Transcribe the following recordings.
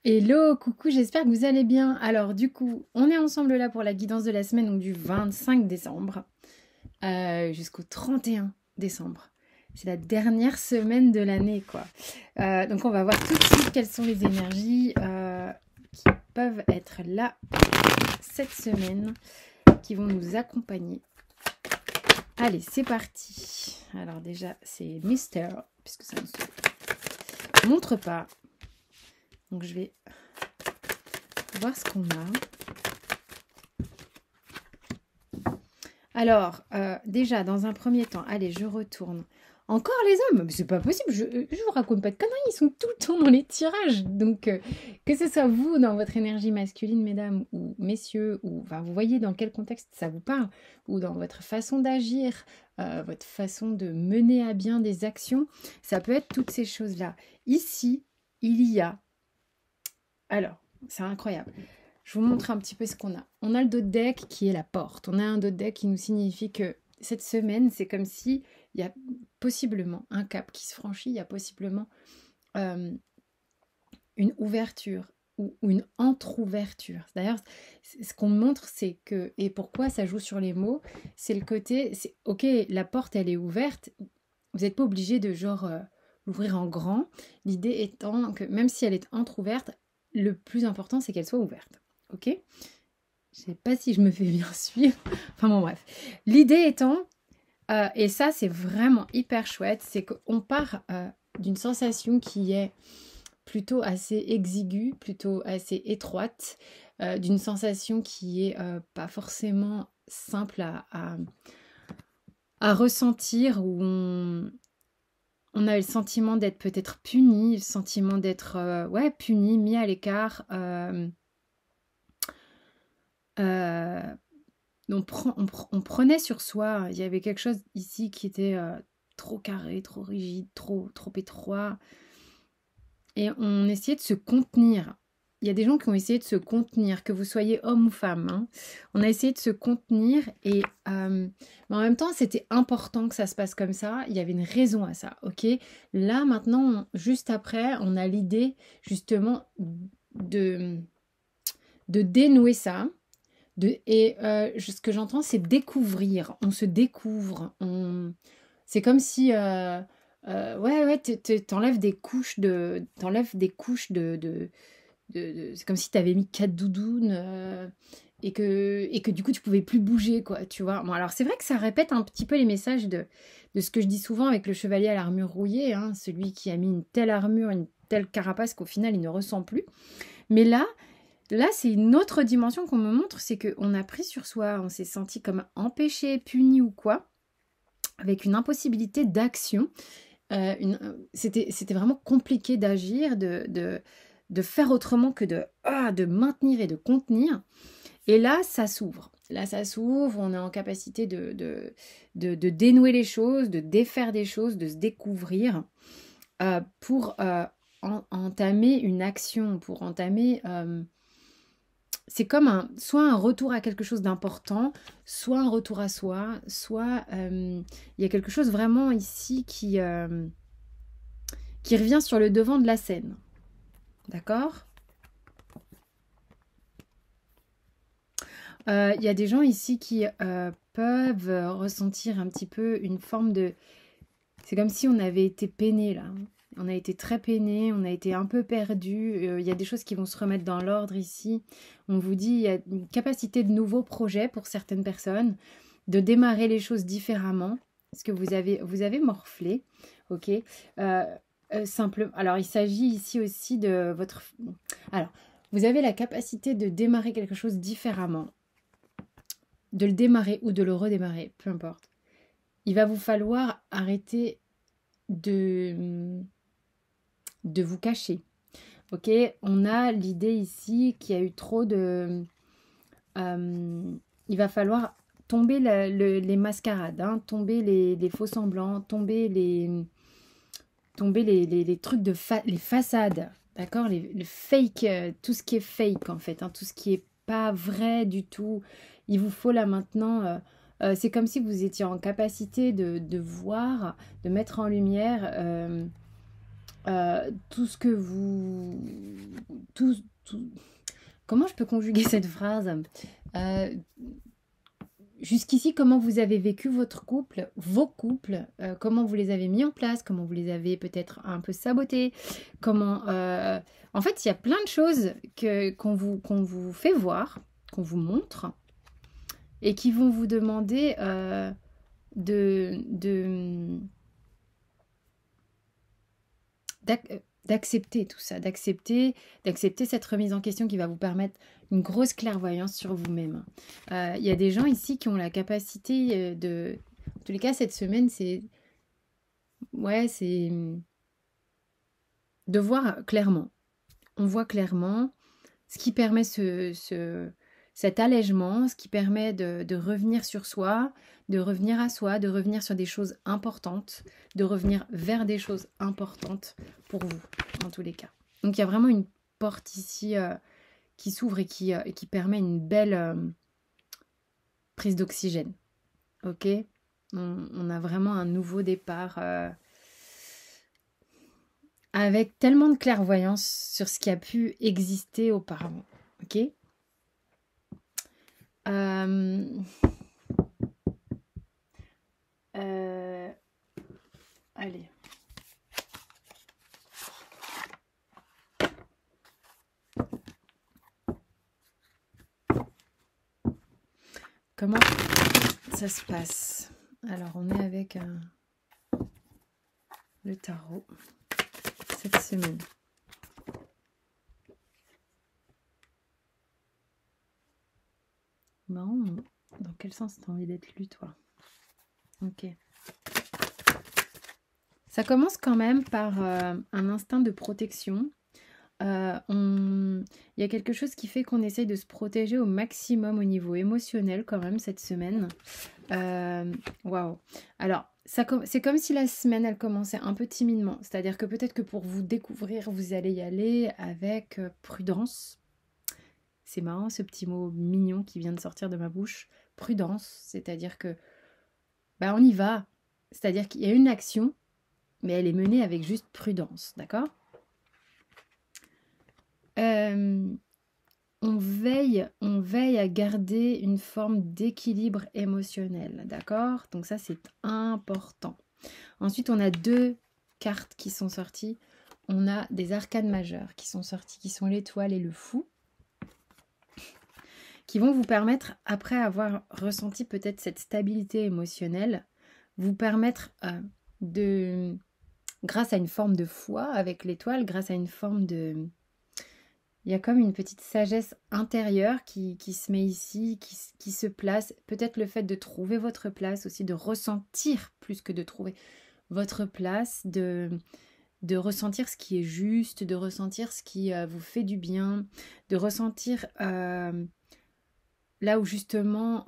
Hello, coucou, j'espère que vous allez bien. Alors du coup, on est ensemble là pour la guidance de la semaine, donc du 25 décembre jusqu'au 31 décembre. C'est la dernière semaine de l'année, quoi. Donc on va voir tout de suite quelles sont les énergies qui peuvent être là cette semaine, qui vont nous accompagner. Allez, c'est parti. Alors déjà, c'est mystère, puisque ça ne se montre pas. Donc je vais voir ce qu'on a. Alors, déjà, dans un premier temps, allez, je retourne. Encore les hommes? Mais c'est pas possible, je vous raconte pas de conneries, ils sont tout le temps dans les tirages. Donc, que ce soit vous, dans votre énergie masculine, mesdames, ou messieurs, ou enfin, vous voyez dans quel contexte ça vous parle, ou dans votre façon d'agir, votre façon de mener à bien des actions, ça peut être toutes ces choses-là. Ici, il y a... Alors, c'est incroyable. Je vous montre un petit peu ce qu'on a. On a le dos de deck qui est la porte. On a un dos de deck qui nous signifie que cette semaine, c'est comme si il y a possiblement un cap qui se franchit, il y a possiblement une ouverture ou une entre-ouverture. D'ailleurs, ce qu'on montre, c'est que, et pourquoi ça joue sur les mots, c'est le côté, c'est ok, la porte, elle est ouverte, vous n'êtes pas obligé de genre l'ouvrir en grand. L'idée étant que même si elle est entre-ouverte, le plus important, c'est qu'elle soit ouverte. Ok? Je sais pas si je me fais bien suivre. Enfin bon, bref. L'idée étant, et ça c'est vraiment hyper chouette, c'est qu'on part d'une sensation qui est plutôt assez exiguë, plutôt assez étroite, d'une sensation qui est pas forcément simple à ressentir, où on a le sentiment d'être peut-être puni, le sentiment d'être ouais, puni, mis à l'écart. On prenait sur soi, il y avait quelque chose ici qui était trop carré, trop rigide, trop étroit. Et on essayait de se contenir. Il y a des gens qui ont essayé de se contenir, que vous soyez homme ou femme, hein. On a essayé de se contenir mais en même temps, c'était important que ça se passe comme ça. Il y avait une raison à ça, ok? Là, maintenant, juste après, on a l'idée justement de, de dénouer ça. Ce que j'entends, c'est découvrir. On se découvre. C'est comme si, ouais, ouais, t'enlèves des couches c'est comme si t'avais mis 4 doudounes et que du coup tu pouvais plus bouger, quoi, tu vois. Bon, alors c'est vrai que ça répète un petit peu les messages de ce que je dis souvent avec le chevalier à l'armure rouillée, hein, celui qui a mis une telle armure, une telle carapace qu'au final il ne ressent plus. Mais là, c'est une autre dimension qu'on me montre, c'est qu'on a pris sur soi, on s'est senti comme empêché, puni ou quoi, avec une impossibilité d'action. C'était vraiment compliqué d'agir, de faire autrement que de maintenir et de contenir. Et là, ça s'ouvre. Là, ça s'ouvre, on est en capacité de dénouer les choses, de défaire des choses, de se découvrir pour entamer une action, pour entamer... c'est comme soit un retour à quelque chose d'important, soit un retour à soi, soit il y a quelque chose vraiment ici qui revient sur le devant de la scène. D'accord? Il y a des gens ici qui peuvent ressentir un petit peu une forme de... C'est comme si on avait été peiné là. On a été très peiné, on a été un peu perdu. Il y a des choses qui vont se remettre dans l'ordre ici. On vous dit, il y a une capacité de nouveaux projets pour certaines personnes, de démarrer les choses différemment. Parce que vous avez morflé, ok. Simple. Alors, il s'agit ici aussi de votre... Alors, vous avez la capacité de démarrer quelque chose différemment. De le démarrer ou de le redémarrer, peu importe. Il va vous falloir arrêter de vous cacher. Ok, on a l'idée ici qu'il y a eu trop de... il va falloir tomber les mascarades, hein, tomber les faux semblants, tomber les trucs les façades, d'accord, les fake, tout ce qui est fake en fait, hein, tout ce qui est pas vrai du tout. Il vous faut là maintenant... c'est comme si vous étiez en capacité de voir, de mettre en lumière tout Comment je peux conjuguer cette phrase? Jusqu'ici, comment vous avez vécu votre couple, vos couples, comment vous les avez mis en place, comment vous les avez peut-être un peu sabotés, comment... En fait, il y a plein de choses qu'on vous fait voir, qu'on vous montre, et qui vont vous demander d'accepter tout ça, d'accepter cette remise en question qui va vous permettre une grosse clairvoyance sur vous-même. Il y a des gens ici qui ont la capacité de... En tous les cas, cette semaine, c'est... Ouais, c'est... De voir clairement. On voit clairement ce qui permet cet allègement, ce qui permet de revenir sur soi, de revenir à soi, de revenir sur des choses importantes, de revenir vers des choses importantes pour vous, en tous les cas. Donc il y a vraiment une porte ici qui s'ouvre et qui permet une belle prise d'oxygène. Ok, on a vraiment un nouveau départ avec tellement de clairvoyance sur ce qui a pu exister auparavant. Ok. Allez. Comment ça se passe? Alors, on est avec le tarot cette semaine. Bon, dans quel sens tu as envie d'être lu, toi? Ok. Ça commence quand même par un instinct de protection. Il y a quelque chose qui fait qu'on essaye de se protéger au maximum au niveau émotionnel quand même cette semaine. Waouh. Alors, c'est comme si la semaine, elle commençait un peu timidement. C'est-à-dire que peut-être que pour vous découvrir, vous allez y aller avec prudence. C'est marrant ce petit mot mignon qui vient de sortir de ma bouche. Prudence, c'est-à-dire que on y va. C'est-à-dire qu'il y a une action, mais elle est menée avec juste prudence, d'accord? On veille à garder une forme d'équilibre émotionnel, d'accord? Donc ça, c'est important. Ensuite, on a deux cartes qui sont sorties. On a des arcanes majeures qui sont sorties, qui sont l'étoile et le fou, qui vont vous permettre, après avoir ressenti peut-être cette stabilité émotionnelle, vous permettre grâce à une forme de foi avec l'étoile, grâce à une forme de... Il y a comme une petite sagesse intérieure qui se met ici, qui se place. Peut-être le fait de trouver votre place aussi, de ressentir plus que de trouver votre place, de ressentir ce qui est juste, de ressentir ce qui vous fait du bien, de ressentir là où justement,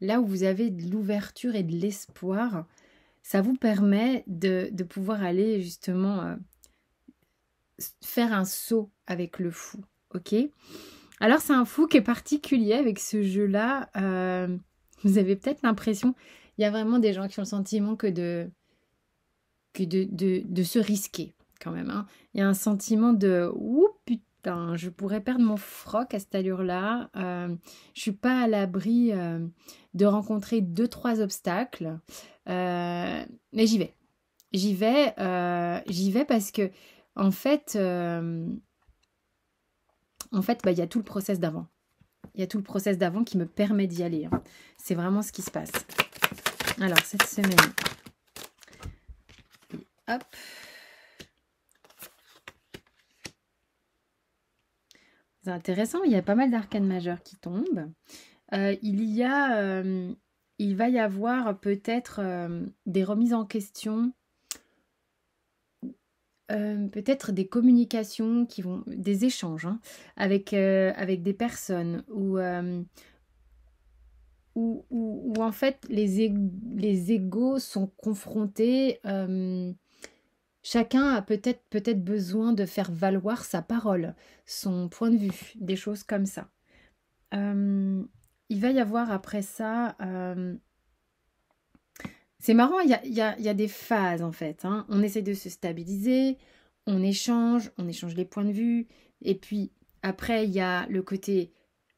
là où vous avez de l'ouverture et de l'espoir, ça vous permet de pouvoir aller justement... faire un saut avec le fou, ok? Alors c'est un fou qui est particulier avec ce jeu-là. Vous avez peut-être l'impression, il y a vraiment des gens qui ont le sentiment que de se risquer quand même. Hein. Il y a un sentiment de ouh putain, je pourrais perdre mon froc à cette allure-là. Je suis pas à l'abri de rencontrer 2-3 obstacles, mais j'y vais. J'y vais parce que en fait, il y a tout le process d'avant. Il y a tout le process d'avant qui me permet d'y aller. Hein. C'est vraiment ce qui se passe. Alors, cette semaine... Hop. C'est intéressant, il y a pas mal d'arcanes majeures qui tombent. Il va y avoir peut-être des remises en question... peut-être des communications qui vont, des échanges hein, avec des personnes où en fait les égos sont confrontés. Chacun a peut-être besoin de faire valoir sa parole, son point de vue, des choses comme ça. Il va y avoir après ça... c'est marrant, il y a des phases en fait. Hein. On essaie de se stabiliser, on échange les points de vue. Et puis après, il y a le côté,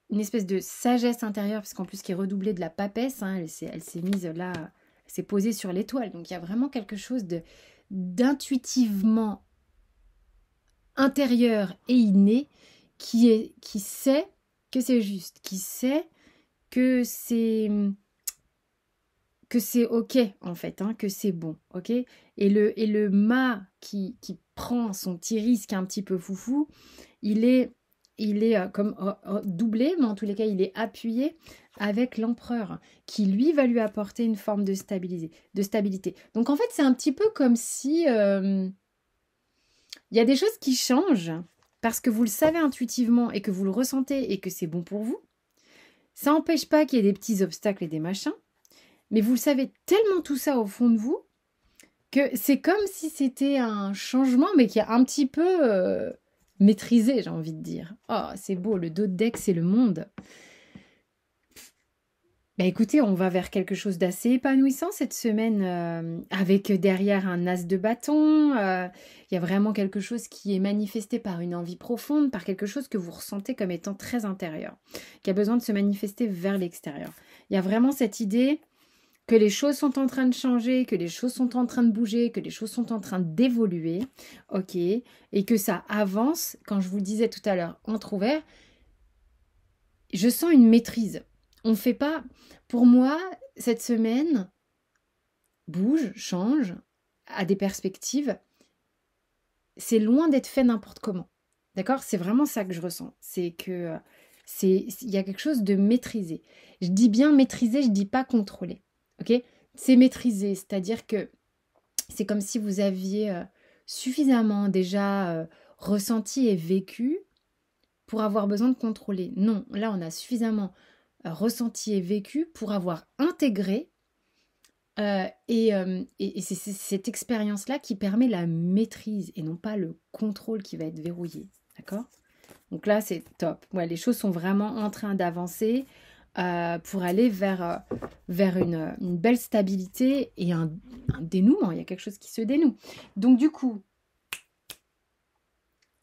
une espèce de sagesse intérieure, parce qu'en plus qui est redoublée de la papesse, hein, elle s'est mise là, elle s'est posée sur l'étoile. Donc il y a vraiment quelque chose d'intuitivement intérieur et inné qui sait que c'est juste, qui sait que c'est ok en fait, hein, que c'est bon, ok. Et le mât qui prend son petit risque un petit peu foufou, il est comme doublé, mais en tous les cas il est appuyé avec l'empereur, qui lui va lui apporter une forme de stabilité. Donc en fait c'est un petit peu comme si il y a des choses qui changent parce que vous le savez intuitivement et que vous le ressentez et que c'est bon pour vous. Ça n'empêche pas qu'il y ait des petits obstacles et des machins, mais vous le savez tellement tout ça au fond de vous que c'est comme si c'était un changement, mais qui est un petit peu maîtrisé, j'ai envie de dire. Oh, c'est beau, le dos de deck, c'est le monde. Bah écoutez, on va vers quelque chose d'assez épanouissant cette semaine, avec derrière un as de bâton. Il y a vraiment quelque chose qui est manifesté par une envie profonde, par quelque chose que vous ressentez comme étant très intérieur, qui a besoin de se manifester vers l'extérieur. Il y a vraiment cette idée que les choses sont en train de changer, que les choses sont en train de bouger, que les choses sont en train d'évoluer, ok, et que ça avance. Quand je vous le disais tout à l'heure, entrouvert, je sens une maîtrise. On fait pas... Pour moi, cette semaine bouge, change, a des perspectives. C'est loin d'être fait n'importe comment. D'accord? C'est vraiment ça que je ressens. C'est que il y a quelque chose de maîtrisé. Je dis bien maîtrisé, je dis pas contrôlé. Ok? C'est maîtrisé, c'est-à-dire que c'est comme si vous aviez suffisamment déjà ressenti et vécu pour avoir besoin de contrôler. Non, là on a suffisamment ressenti et vécu pour avoir intégré et c'est cette expérience-là qui permet la maîtrise et non pas le contrôle qui va être verrouillé. D'accord? Donc là, c'est top. Ouais, les choses sont vraiment en train d'avancer pour aller vers une belle stabilité et un dénouement. Il y a quelque chose qui se dénoue. Donc du coup,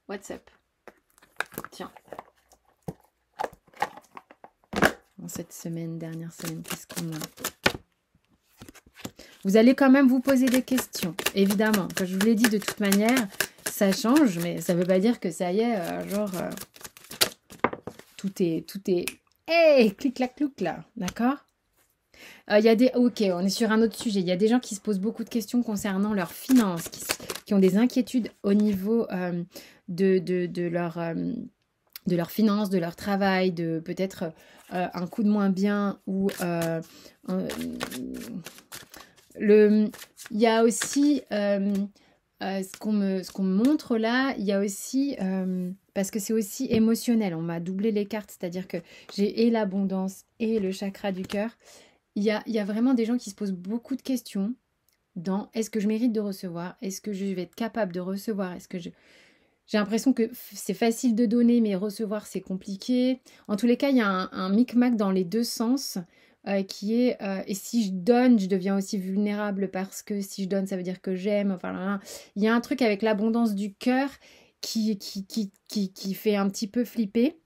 what's up? Tiens. Dans cette dernière semaine, qu'est-ce qu'on a? Vous allez quand même vous poser des questions, évidemment. Comme je vous l'ai dit, de toute manière, ça change, mais ça ne veut pas dire que ça y est, tout est... Hey, clic-clac-clouc, là, d'accord? Il y a des... Ok, on est sur un autre sujet. Il y a des gens qui se posent beaucoup de questions concernant leurs finances, qui ont des inquiétudes au niveau de leurs finances, de leur travail, de peut-être un coup de moins bien ou... il y a aussi ce qu'on me montre là, il y a aussi, parce que c'est aussi émotionnel, on m'a doublé les cartes, c'est-à-dire que j'ai et l'abondance et le chakra du cœur. Il y a vraiment des gens qui se posent beaucoup de questions dans est-ce que je mérite de recevoir, est-ce que je vais être capable de recevoir, j'ai l'impression que c'est facile de donner, mais recevoir, c'est compliqué. En tous les cas, il y a un micmac dans les deux sens qui est et si je donne, je deviens aussi vulnérable parce que si je donne, ça veut dire que j'aime. Enfin, là. Il y a un truc avec l'abondance du cœur qui fait un petit peu flipper.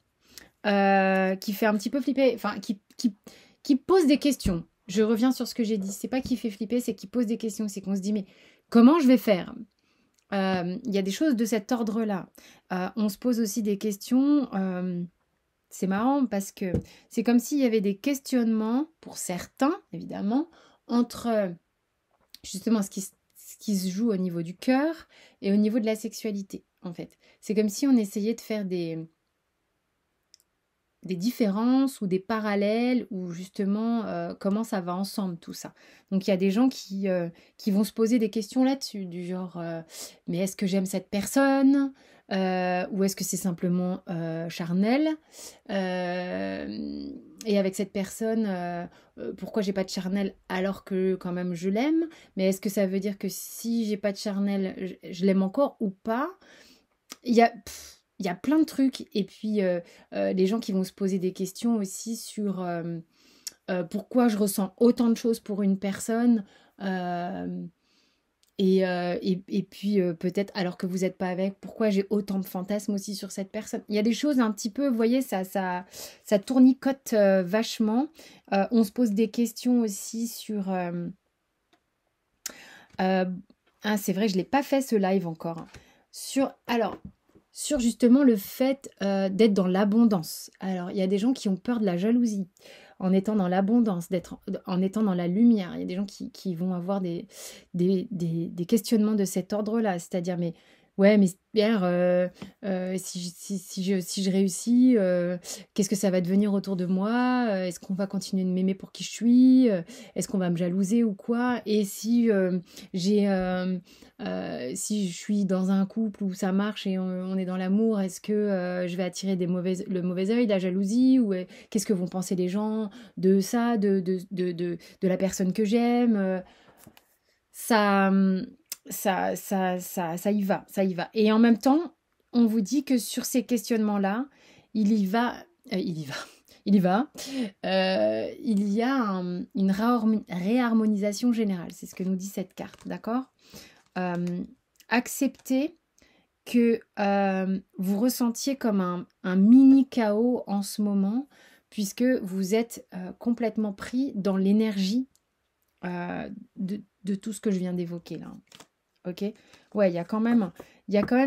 Enfin, qui pose des questions. Je reviens sur ce que j'ai dit. C'est pas qui fait flipper, c'est qui pose des questions. C'est qu'on se dit, mais comment je vais faire? Il y a des choses de cet ordre-là. On se pose aussi des questions. C'est marrant parce que c'est comme s'il y avait des questionnements, pour certains, évidemment, entre justement ce qui se joue au niveau du cœur et au niveau de la sexualité, en fait. C'est comme si on essayait de faire des différences ou des parallèles ou justement comment ça va ensemble tout ça. Donc il y a des gens qui vont se poser des questions là-dessus, du genre mais est-ce que j'aime cette personne ou est-ce que c'est simplement charnel et avec cette personne pourquoi j'ai pas de charnel alors que quand même je l'aime, mais est-ce que ça veut dire que si j'ai pas de charnel je l'aime encore ou pas? Il y a plein de trucs. Et puis, les gens qui vont se poser des questions aussi sur pourquoi je ressens autant de choses pour une personne Et puis peut-être alors que vous n'êtes pas avec, pourquoi j'ai autant de fantasmes aussi sur cette personne. Il y a des choses un petit peu, vous voyez, ça tournicote vachement. On se pose des questions aussi sur... ah, c'est vrai, je ne l'ai pas fait ce live encore, hein. Sur justement le fait d'être dans l'abondance. Alors, il y a des gens qui ont peur de la jalousie en étant dans l'abondance, en étant dans la lumière. Il y a des gens qui vont avoir des questionnements de cet ordre-là. C'est-à-dire, mais ouais, mais Pierre, si je réussis, qu'est-ce que ça va devenir autour de moi? Est-ce qu'on va continuer de m'aimer pour qui je suis? Est-ce qu'on va me jalouser ou quoi? Et si si je suis dans un couple où ça marche et on est dans l'amour, est-ce que je vais attirer le mauvais œil, la jalousie? Ou qu'est-ce que vont penser les gens de ça, de la personne que j'aime? Ça, ça y va, ça y va. Et en même temps, on vous dit que sur ces questionnements-là, il y va, il y va, il y va. Il y a une réharmonisation générale. C'est ce que nous dit cette carte, d'accord? Acceptez que vous ressentiez comme un mini chaos en ce moment, puisque vous êtes complètement pris dans l'énergie de tout ce que je viens d'évoquer là. Ok? Ouais, il y a quand même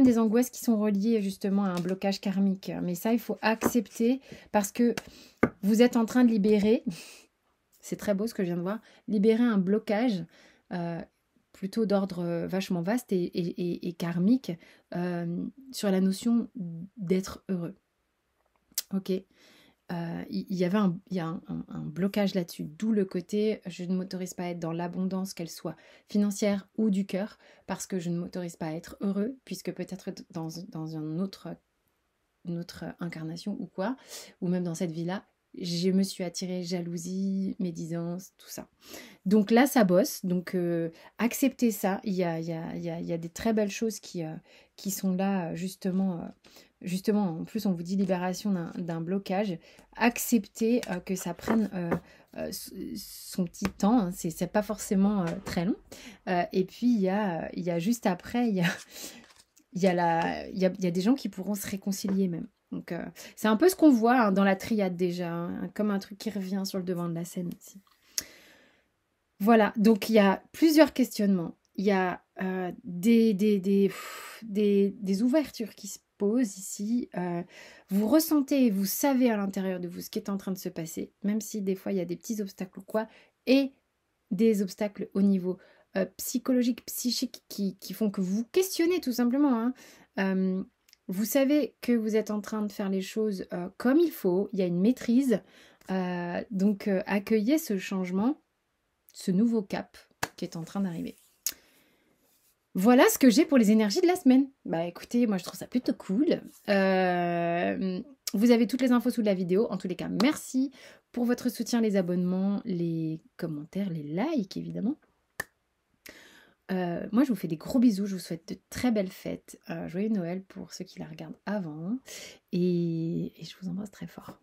des angoisses qui sont reliées justement à un blocage karmique. Mais ça, il faut accepter parce que vous êtes en train de libérer, c'est très beau ce que je viens de voir, libérer un blocage plutôt d'ordre vachement vaste et karmique sur la notion d'être heureux. Ok? Il y a un blocage là-dessus, d'où le côté je ne m'autorise pas à être dans l'abondance, qu'elle soit financière ou du cœur, parce que je ne m'autorise pas à être heureux, puisque peut-être dans une autre incarnation ou quoi, ou même dans cette vie-là, je me suis attirée jalousie, médisance, tout ça. Donc là, ça bosse. Donc acceptez ça. Il y a des très belles choses qui sont là, justement. Justement, en plus, on vous dit libération d'un blocage. Acceptez que ça prenne son petit temps. Hein. C'est pas forcément très long. Et puis, il y a juste après, il y a des gens qui pourront se réconcilier même. Donc, c'est un peu ce qu'on voit hein, dans la triade déjà, hein, comme un truc qui revient sur le devant de la scène aussi. Voilà, donc il y a plusieurs questionnements. Il y a des ouvertures qui se posent ici. Vous ressentez, vous savez à l'intérieur de vous ce qui est en train de se passer, même si des fois il y a des petits obstacles ou quoi, et des obstacles au niveau psychologique, psychique, qui font que vous questionnez tout simplement. Hein. Vous savez que vous êtes en train de faire les choses comme il faut, il y a une maîtrise, donc accueillez ce changement, ce nouveau cap qui est en train d'arriver. Voilà ce que j'ai pour les énergies de la semaine. Bah écoutez, moi je trouve ça plutôt cool. Vous avez toutes les infos sous la vidéo. En tous les cas, merci pour votre soutien, les abonnements, les commentaires, les likes évidemment. Moi je vous fais des gros bisous, je vous souhaite de très belles fêtes. Joyeux Noël pour ceux qui la regardent avant. Et je vous embrasse très fort.